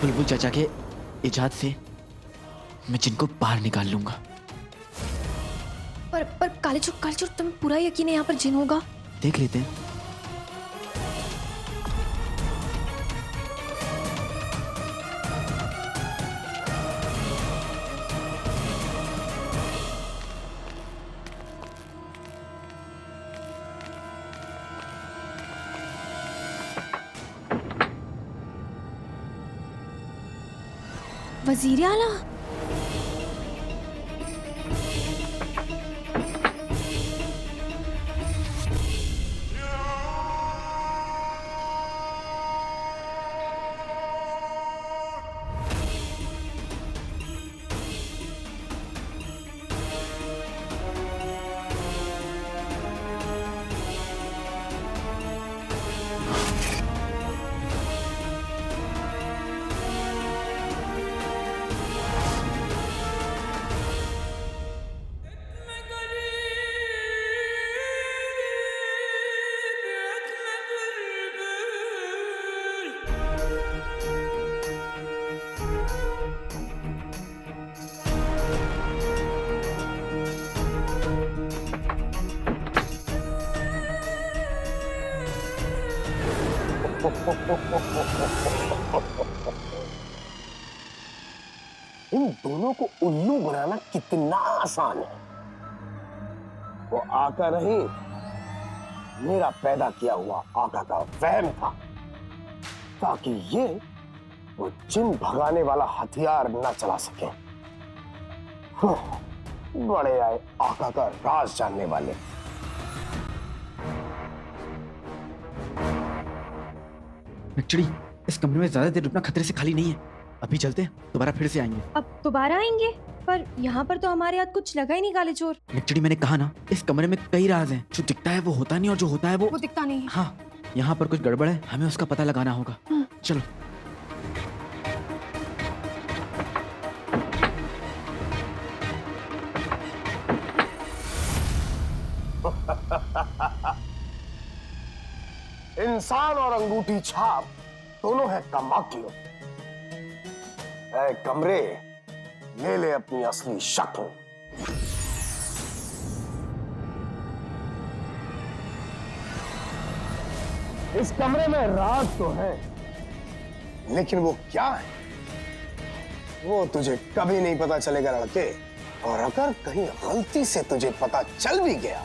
बुलबुल चाचा के इजाद से मैं जिनको बाहर निकाल लूंगा। पर कालीचूर तुम्हें पूरा यकीन है यहाँ पर जिन होगा? देख लेते हैं। वजीर आला, इन दोनों को उल्लू बनाना कितना आसान है। वो आका नहीं, मेरा पैदा किया हुआ आका का वहम था, ताकि ये वो जिन भगाने वाला हथियार न चला सके। बड़े आए आका का राज जानने वाले। मिक्चड़ी, इस कमरे में ज्यादा देर रुकना खतरे से खाली नहीं है। अभी चलते हैं, दोबारा फिर से आएंगे। अब दोबारा आएंगे? पर यहाँ पर तो हमारे हाथ कुछ लगा ही नहीं कालीचोर। मिक्चड़ी, मैंने कहा ना, इस कमरे में कई राज हैं। जो दिखता है वो होता नहीं और जो होता है वो दिखता नहीं है। हाँ, यहाँ पर कुछ गड़बड़ है, हमें उसका पता लगाना होगा। चलो। इंसान और अंगूठी छाप दोनों है कमाकियों। ऐ कमरे, ले ले अपनी असली शक्ल। इस कमरे में राज तो है, लेकिन वो क्या है वो तुझे कभी नहीं पता चलेगा लड़के। और अगर कहीं गलती से तुझे पता चल भी गया,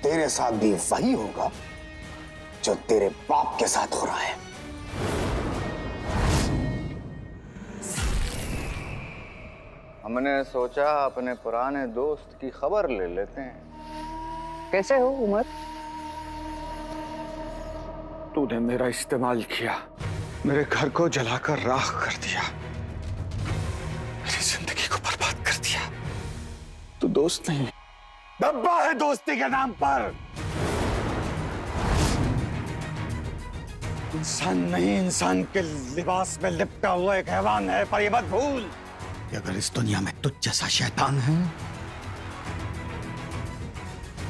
तेरे साथ भी वही होगा जो तेरे बाप के साथ हो रहा है। हमने सोचा अपने पुराने दोस्त की खबर ले लेते हैं। कैसे हो उमर? तूने मेरा इस्तेमाल किया, मेरे घर को जलाकर राख कर दिया, मेरी जिंदगी को बर्बाद कर दिया। तू दोस्त नहीं, डब्बा है दोस्ती के नाम पर। इंसान नहीं, इंसान के लिबास में लिपटा हुआ एक हैवान है। पर ये मत भूल कि अगर इस दुनिया में तुझ जैसा शैतान है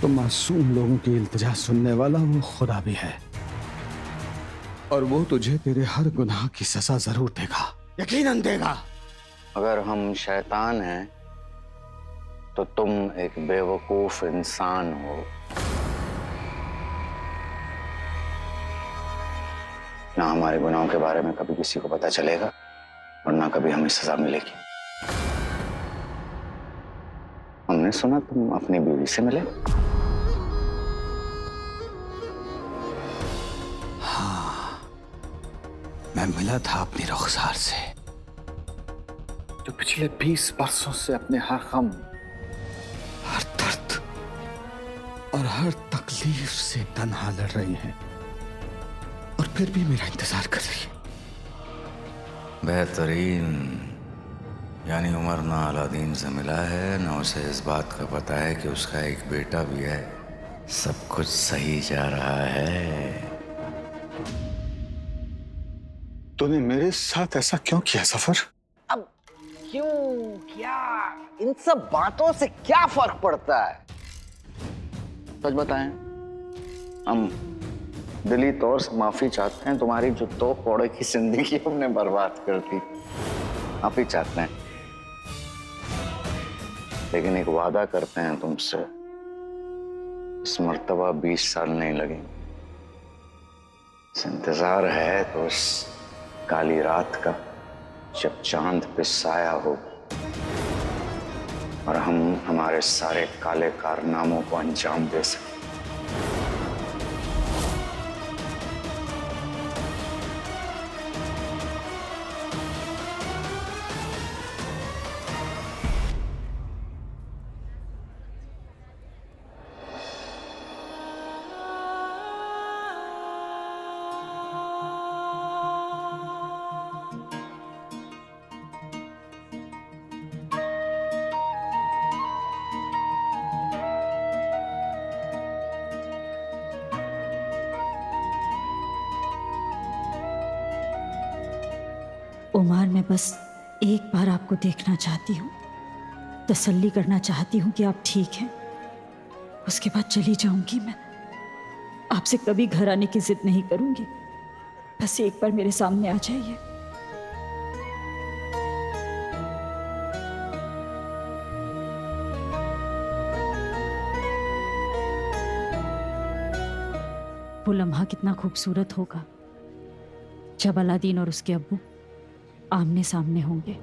तो मासूम लोगों की इल्तिजा सुनने वाला वो खुदा भी है, और वो तुझे तेरे हर गुनाह की सजा जरूर देगा, यकीनन देगा। अगर हम शैतान हैं तो तुम एक बेवकूफ इंसान हो। ना हमारे गुनाहों के बारे में कभी किसी को पता चलेगा और ना कभी हमें सजा मिलेगी। हमने सुना तुम अपनी बीवी से मिले। हाँ, मैं मिला था अपनी रुखसार से, जो पिछले 20 बरसों से अपने हर गम, हर दर्द और हर तकलीफ से तन्हा लड़ रही है, और फिर भी मेरा इंतजार कर रही है। बेहतरीन, यानी उमर ना अलादीन से मिला है, ना उसे इस बात का पता है कि उसका एक बेटा भी है। सब कुछ सही जा रहा है। तूने मेरे साथ ऐसा क्यों किया सफर? अब क्यों, क्या, इन सब बातों से क्या फर्क पड़ता है? सच बताएं, हम दिली तौर से माफी चाहते हैं। तुम्हारी जो 2 कौड़े की जिंदगी हमने बर्बाद कर दी, माफी चाहते हैं। लेकिन एक वादा करते हैं तुमसे, इस मर्तबा 20 साल नहीं लगेंगे। इंतजार है तो उस काली रात का, जब चांद पे साया हो और हम हमारे सारे काले कारनामों को अंजाम दे सकें। उमर, मैं बस एक बार आपको देखना चाहती हूँ, तसल्ली करना चाहती हूँ कि आप ठीक हैं। उसके बाद चली जाऊंगी मैं। आपसे कभी घर आने की जिद नहीं करूंगी। बस एक बार मेरे सामने आ जाइए। वो लम्हा कितना खूबसूरत होगा जब अलादीन और उसके अब्बू आमने सामने होंगे।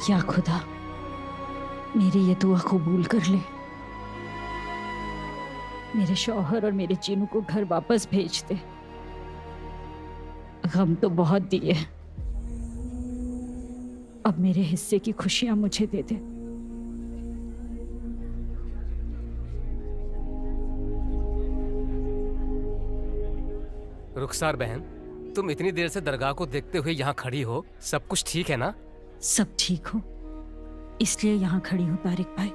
या खुदा, मेरी ये दुआ कबूल कर ले। मेरे शौहर और मेरे चीनू को घर वापस भेज दे। गम तो बहुत दिए, अब मेरे हिस्से की खुशियां मुझे दे दे। रुखसार बहन, तुम इतनी देर से दरगाह को देखते हुए यहाँ खड़ी हो, सब कुछ ठीक है ना? सब ठीक हो, इसलिए यहां खड़ी हूं तारिक भाई।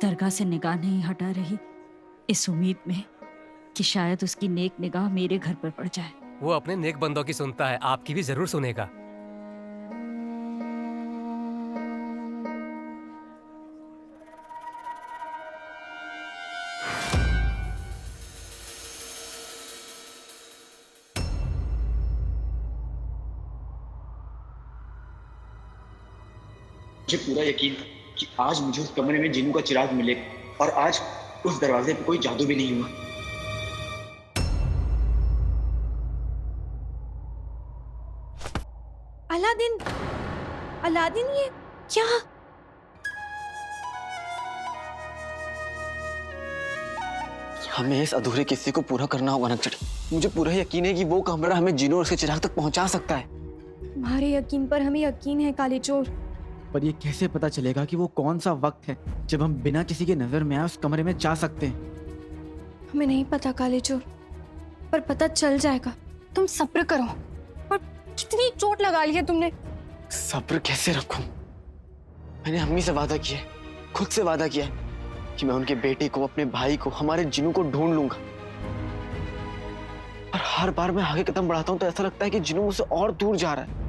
दरगाह से निगाह नहीं हटा रही, इस उम्मीद में कि शायद उसकी नेक निगाह मेरे घर पर पड़ जाए। वो अपने नेक बंदों की सुनता है, आपकी भी जरूर सुनेगा। मुझे पूरा यकीन था कि आज मुझे उस कमरे में जिन्नू का चिराग मिलेगा और आज उस दरवाजे पे कोई जादू भी नहीं हुआ। अलादीन, अलादीन, ये क्या? हमें इस अधूरे किस्से को पूरा करना होगा नक्सड़ी। मुझे पूरा यकीन है कि वो कमरा हमें जिन्नू और उसके चिराग तक पहुंचा सकता है। तुम्हारे यकीन पर हमें यकीन है काले चोर। पर ये कैसे पता चलेगा कि वो कौन सा वक्त है जब हम बिना किसी के नजर में आए उस कमरे में जा सकते हैं? हमें नहीं पता काले चोर, पर पता चल जाएगा। तुम सब्र करो। और कितनी चोट लगा ली है तुमने। सब्र कैसे रखूं? मैंने अम्मी से वादा किया, खुद से वादा किया कि मैं उनके बेटे को, अपने भाई को, हमारे जिन्नू को ढूंढ लूंगा। और हर बार मैं आगे कदम बढ़ाता हूं तो ऐसा लगता है कि जिन्नू मुझसे और दूर जा रहा है।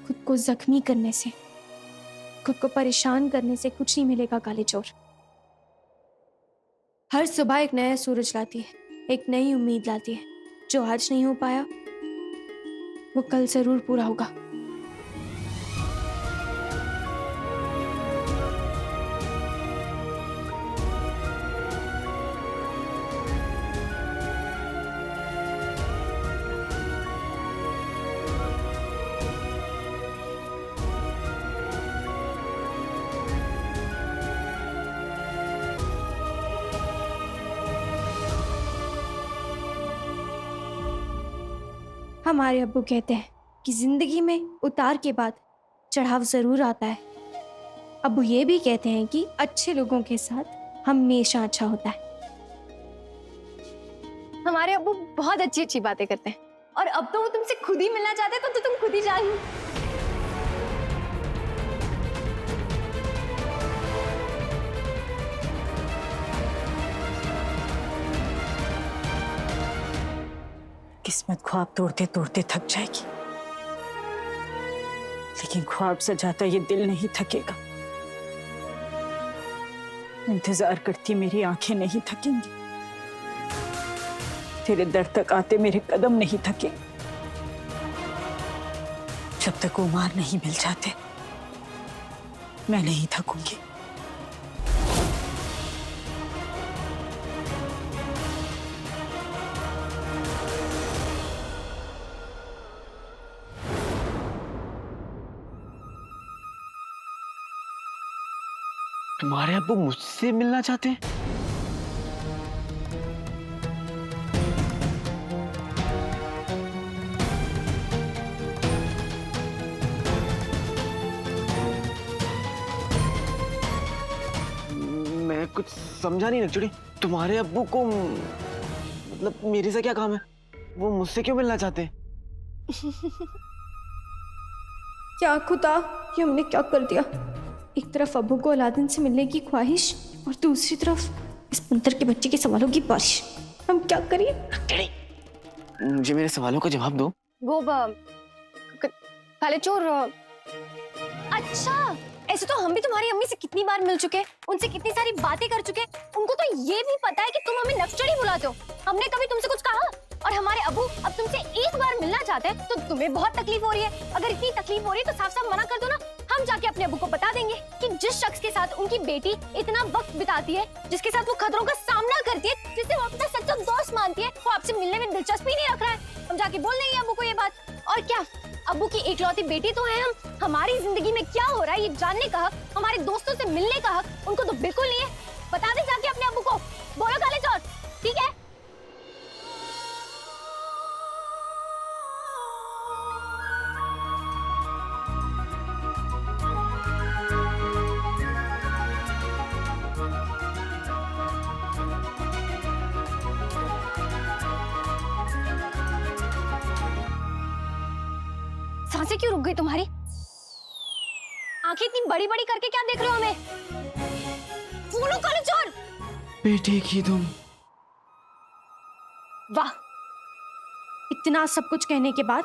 खुद को जख्मी करने से, खुद को परेशान करने से कुछ नहीं मिलेगा काले चोर। हर सुबह एक नया सूरज लाती है, एक नई उम्मीद लाती है। जो आज नहीं हो पाया, वो कल जरूर पूरा होगा। हमारे अब्बू कहते हैं कि जिंदगी में उतार के बाद चढ़ाव जरूर आता है। अब्बू ये भी कहते हैं कि अच्छे लोगों के साथ हमेशा अच्छा होता है। हमारे अब्बू बहुत अच्छी अच्छी बातें करते हैं और अब तो वो तुमसे खुद ही मिलना चाहते हैं, तो तुम खुद ही जान लो। किस्मत ख्वाब तोड़ते तोड़ते थक जाएगी, लेकिन ख्वाब सजाता ये दिल नहीं थकेगा। इंतजार करती मेरी आंखें नहीं थकेंगी, तेरे दर तक आते मेरे कदम नहीं थकेंगे। जब तक उमार नहीं मिल जाते मैं नहीं थकूंगी। तुम्हारे अब्बू मुझसे मिलना चाहते हैं? मैं कुछ समझा नहीं नक्चड़ी। तुम्हारे अब्बू को मतलब मेरे से क्या काम है? वो मुझसे क्यों मिलना चाहते हैं? क्या खुदा, ये हमने क्या कर दिया? एक तरफ अब्बू को अलादीन से मिलने की ख्वाहिश और दूसरी तरफ इस पंतर के बच्चे के सवालों की बारिश। हम क्या करिए? नक्चड़ी, मुझे मेरे सवालों का जवाब दो। वो काले चोर। अच्छा, ऐसे तो हम भी तुम्हारी अम्मी से कितनी बार मिल चुके हैं, उनसे कितनी सारी बातें कर चुके हैं। उनको तो ये भी पता है कि तुम हमें नक्चड़ी बुलाते हो। हमने कभी तुमसे कुछ कहा? और हमारे अब्बू अब तुमसे एक बार मिलना चाहते हैं तो तुम्हें बहुत तकलीफ हो रही है। अगर इतनी तकलीफ हो रही है तो साफ साफ मना कर दो ना। हम जाके अपने अब्बू को बता देंगे कि जिस शख्स के साथ उनकी बेटी इतना वक्त बिताती है, जिसके साथ वो खतरों का सामना करती है, जिसे वो अपना सच्चा दोस्त मानती है, वो आपसे मिलने में दिलचस्पी नहीं रख रहा है। हम जाके बोल देंगे अब्बू को ये बात। और क्या, अब्बू की एकलौती बेटी तो है हम। हमारी जिंदगी में क्या हो रहा है ये जानने का हक, हमारे दोस्तों से मिलने का हक उनको तो बिल्कुल नहीं है। बता दे जाके अपने अब्बू को। बोलो काले चोर, ठीक है? सांसें क्यों रुक गई तुम्हारी? आंखें इतनी बड़ी बड़ी करके क्या देख रहे हो हमें? बोलो काले चोर। बेटे की तुम। वाह, इतना सब कुछ कहने के बाद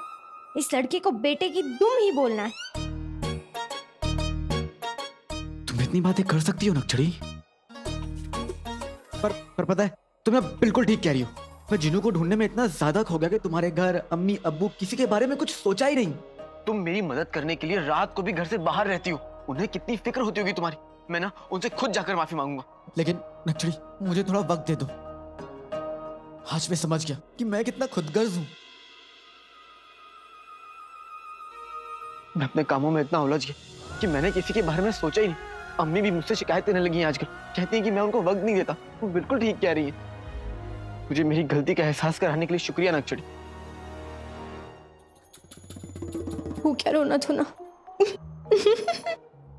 इस लड़के को बेटे की दुम ही बोलना है। तुम इतनी बातें कर सकती हो नक्चड़ी? पर पता है, तुम ना बिल्कुल ठीक कह रही हो। मैं जिनू को ढूंढने में इतना ज्यादा खो गया कि तुम्हारे घर अम्मी अब्बू किसी के बारे में कुछ सोचा ही नहीं। तुम मेरी मदद करने के लिए रात को भी घर से बाहर रहती हो। उन्हें कितनी फिक्र होती होगी तुम्हारी। मैं ना उनसे खुद जाकर माफी मांगूंगा। लेकिन नक्चड़ी, मुझे थोड़ा वक्त दे दो। आज मैं समझ गया कि मैं कितना खुदगर्ज हूं। मैं अपने कामों में इतना उलझ गया कि मैंने किसी के बारे में सोचा ही नहीं। अम्मी भी मुझसे शिकायत करने लगी हैं आजकल। कहती हैं कि मैं उनको वक्त नहीं देता। वो बिल्कुल ठीक कह रही है। मुझे मेरी गलती का एहसास कराने के लिए शुक्रिया नक्चड़ी। वो क्या रोना धोना?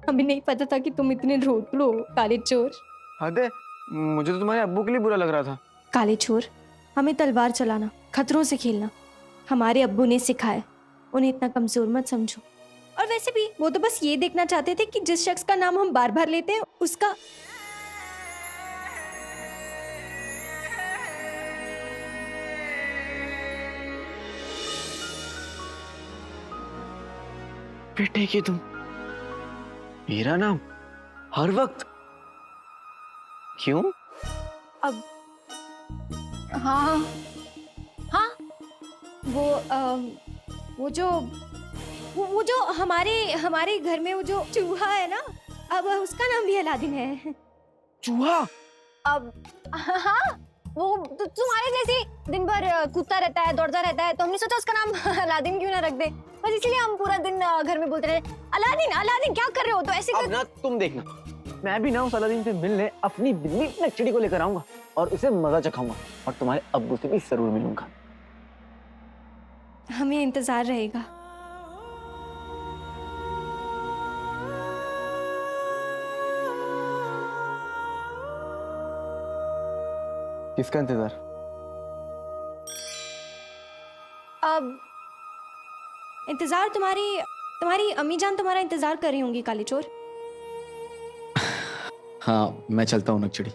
हमें नहीं पता था कि तुम इतने रोतलो हो काले चोर। हद है, मुझे तो तुम्हारे अब्बू के लिए बुरा लग रहा था। काले चोर, हमें तलवार चलाना, खतरों से खेलना हमारे अब्बू ने सिखाया। उन्हें इतना कमजोर मत समझो। और वैसे भी वो तो बस ये देखना चाहते थे कि जिस शख्स का नाम हम बार बार लेते हैं उसका बेटे की तुम। मेरा नाम हर वक्त क्यों? अब हाँ हाँ, वो जो हमारे घर में वो जो चूहा है ना, अब उसका नाम भी अलादीन है। चूहा? अब हाँ, वो तुम्हारे जैसे दिन भर कूदता रहता है, दौड़ता रहता है, तो हमने सोचा उसका नाम अलादीन क्यों ना रख दे। बस इसलिए हम पूरा दिन घर में बोलते रहे, अलादीन अलादीन क्या कर रहे हो, तो ऐसे अब ना तुम देखना, मैं भी ना उस अलादीन से मिलने अपनी बिल्ली नक्चड़ी को लेकर आऊंगा और उसे मजा चखाऊंगा, और तुम्हारे अब्बू से भी जरूर मिलूंगा। हमें इंतजार रहेगा। किसका इंतजार? अब इंतजार तुम्हारी अम्मी जान तुम्हारा इंतजार कर रही होंगी काली चोर। हाँ, मैं चलता हूँ नक्चड़ी।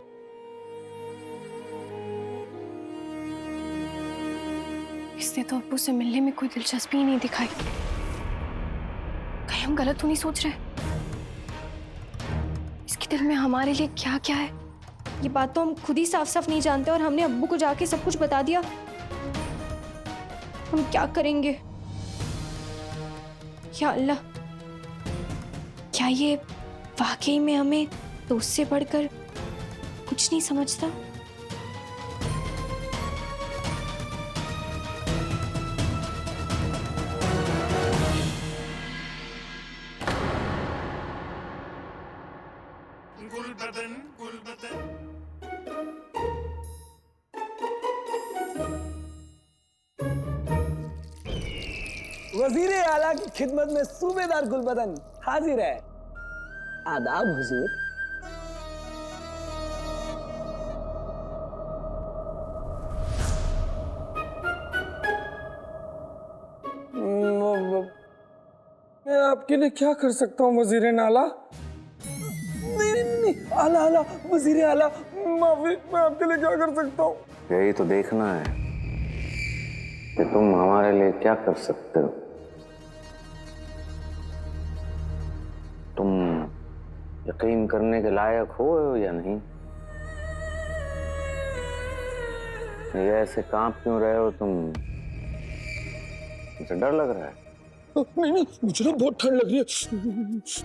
इसने तो अब्बू से मिलने में कोई दिलचस्पी ही नहीं दिखाई। कहीं हम गलत तो नहीं सोच रहे? इसके दिल में हमारे लिए क्या क्या है, ये बात तो हम खुद ही साफ साफ नहीं जानते, और हमने अब्बू को जाके सब कुछ बता दिया। हम क्या करेंगे? या अल्लाह, क्या ये वाकई में हमें दोस्त से बढ़कर कुछ नहीं समझता? वजीर आला की खिदमत में सूबेदार गुलबदन हाजिर है। आदाब हुजूर। मैं आपके लिए क्या कर सकता हूँ वजीर नाला? नहीं, आला आला, वजीर आला, माफी, मैं आपके लिए क्या कर सकता हूँ? यही तो देखना है कि तुम हमारे लिए क्या कर सकते हो। तुम यकीन करने के लायक हो या नहीं? ये ऐसे कांप क्यों रहे हो तुम? मुझे डर लग रहा है। नहीं, मुझे ना बहुत ठंड लग रही है,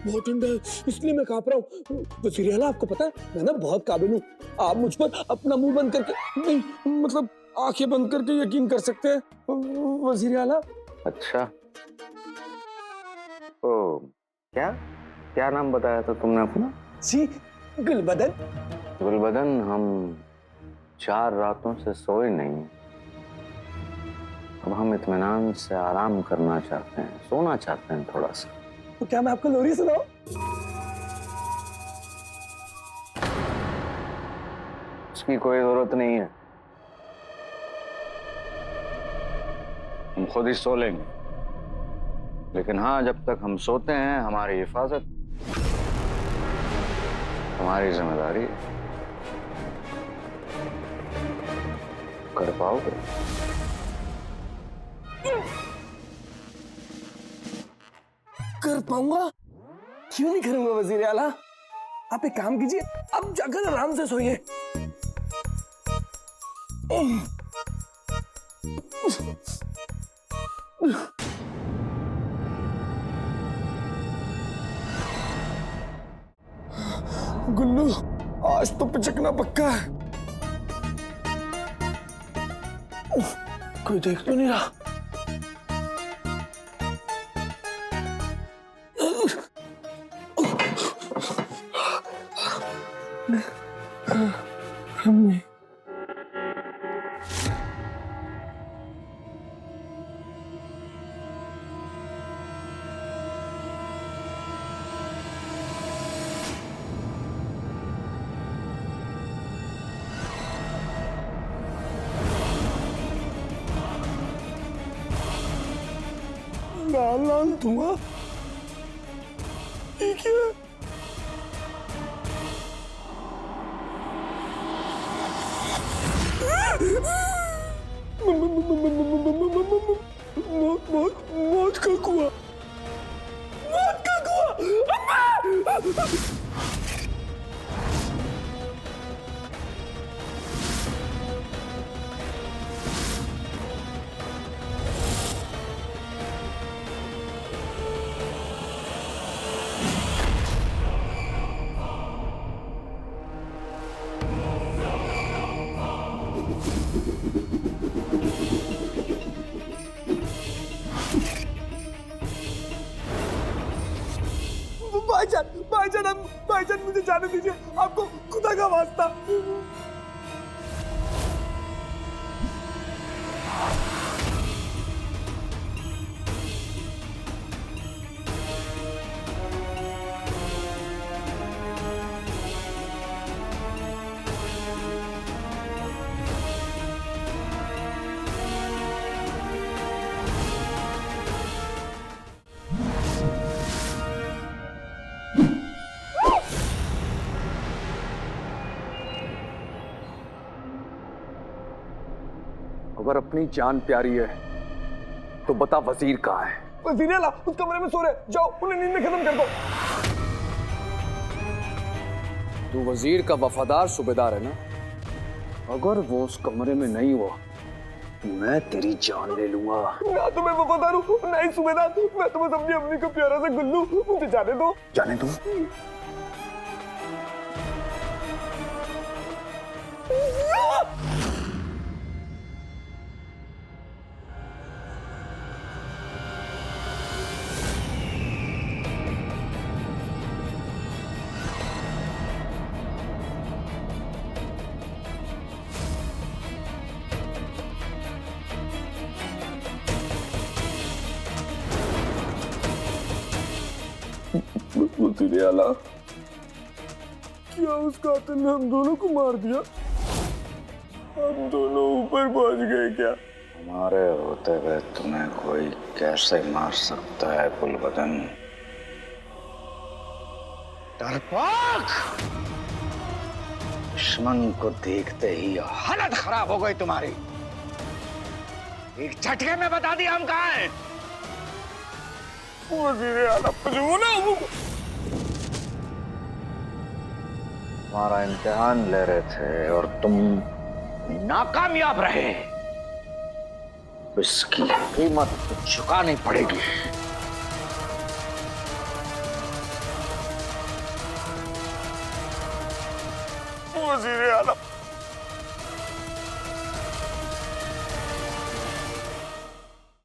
बहुत ठंड है, इसलिए मैं कांप रहा हूँ। वजीर आला, आपको पता है मैं ना बहुत काबिल हूँ। आप मुझ पर अपना मुंह बंद करके, नहीं मतलब आंखें बंद करके यकीन कर सकते हैं वजीर आला। अच्छा, तो क्या नाम बताया था तुमने अपना? जी, गुलबदन। गुलबदन, हम 4 रातों से सोए नहीं। अब हम इत्मीनान से आराम करना चाहते हैं, सोना चाहते हैं थोड़ा सा। तो क्या मैं आपको लोरी सुनाऊं? उसकी कोई जरूरत नहीं है, हम खुद ही सो लेंगे। लेकिन हाँ, जब तक हम सोते हैं हमारी हिफाजत हमारी जिम्मेदारी है। कर पाओगे? कर पाऊंगा? क्यों नहीं करूंगा वजीर आला। आप एक काम कीजिए, अब जाकर आराम से सोइए। गुल्लू, आज तो पिचकना पक्का है। कोई देख तो नहीं रहा। लाल लाल धुआं, ये क्या है? मौत का कुआं, मौत का कुआं। भाईजान मुझे जाने दीजिए, आपको खुदा का वास्ता। अगर अपनी जान प्यारी है तो बता वजीर कहाँ है? वजीर आला उस कमरे में सो रहे, जाओ उन्हें नींद में खत्म कर दो। तू वजीर का वफादार सूबेदार है ना? अगर वो उस कमरे में नहीं हुआ मैं तेरी जान ले लूंगा। ना तो मैं वफादार हूँ, ना ही सूबेदार, मैं तो बस अपनी अम्मी का प्यारा सा गुल्लू, मुझे जाने दो। जाने दो? वजीर आला, क्या उस कातिल ने हम दोनों को मार दिया? हम दोनों ऊपर पहुंच गए क्या? हमारे होते हुए तुम्हें कोई कैसे मार सकता है गुलबदन? डरपोक! दुश्मन को देखते ही हालत खराब हो गई तुम्हारी। एक झटके में बता दिया हम कहाँ हैं। वजीर आला तुम्हारा इम्तिहान ले रहे थे और तुम नाकामयाब रहे। इसकी कीमत चुकानी पड़ेगी। वजीर आला